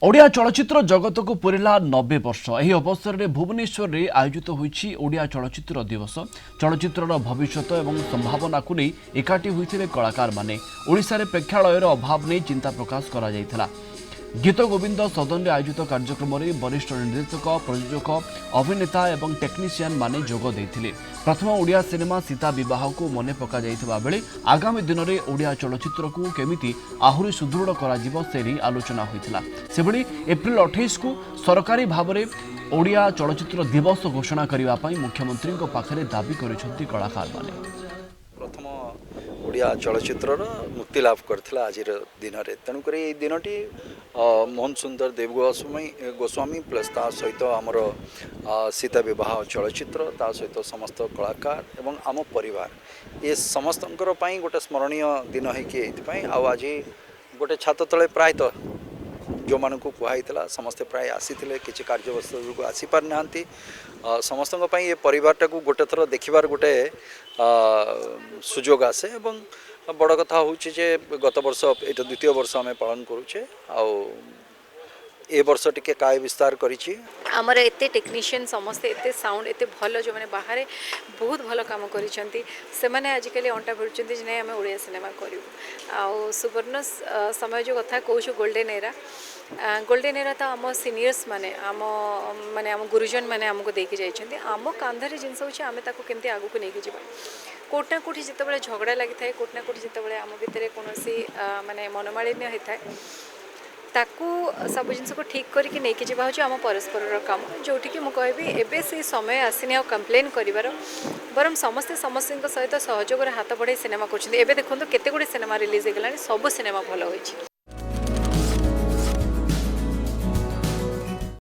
ओडिया चलचित्र जगत को पूरा 90 वर्ष यह अवसर में भुवनेश्वर में आयोजित होइछि ओडिया चलचित्र दिवस। चलचित्र भविष्यत और संभावना को नहीं एकाठी होते कलाकार माने ओडिशा रे प्रेक्षालयर अभाव नहीं चिंता प्रकाश करा जायथिला। गीत गोविंद सदन में आयोजित कार्यक्रम में वरिष्ठ निर्देशक प्रयोजक अभिनेता और टेक्नीशियन माने जोग देथिले। प्रथम ओडिया सिनेमा सीता विवाह को मन पका जाइथिबा बेले आगामी दिन में ओडिया चलचित्र को केमिति आहुरी सुदृढ़ करा जिवो से नहीं आलोचना होइथिला। सेबडी एप्रिल 28 को सरकारी भाव में ओडिया चलचित्र दिवस घोषणा करने पर मुख्यमंत्री पाखरे दाबी करिसेंती कलाकार माने। प्रथम ओडिया चलचित्र मुक्ति लाभ करथिला आज दिन में तेणुक दिनटी मोहन सुंदर देव गोस्वामी प्लस ता सहित आमर सीता विवाह चलचित्र ता सहित समस्त कलाकार एवं आम परिवार ये समस्त गोटे स्मरणीय दिन है। आज गोटे छात तले प्रायतः जो मान को कहला समस्ते प्राय आसी किसी कार्यवस्तु को आसी पार ना समस्त ये परिवारटा को गोटे थर देखिबार गोटे सुजोग आसे एवं बड़ कथा हूँ गत वर्ष ये द्वितीय वर्ष आम पालन करुचे ए वर्ष टिके काय विस्तार करिछि आमर एते टेक्नीशियन समस्ते एते साउंड एते भल जो मैंने बाहर बहुत भल काम करिसेंती से माने आजिकली अंटा भिड़ुचंती जे आम ओडिया सिनेमा करू आ सुवर्ण समय जो कथा कहूँ गोल्डन एरा तो आम सीनियर्स माने आम गुरुजन माने आमको देके जाइछंती आम कांधरे जिनस होछि आमे ताको केमती आगु को लेके जिबा कोटना कोठी जितेबाला झगड़ा लगी थाए कोटना कोठी जितेबाला आम भितर कोनोसी माने मनोमालिन्य होता है ताकू सब जिन को ठीक करके लेकिन जावा आम परस्पर काम जोटि कि मुझे एबे से समय आसनी कंप्लेन कर बरम समस्ते समस्त सहित सहयोग हाथ बढ़ाई सिनेमा कर देखो केते गुड़े सिनेमा रिलीज हो गलानी सब सिनेमा भल होइछि।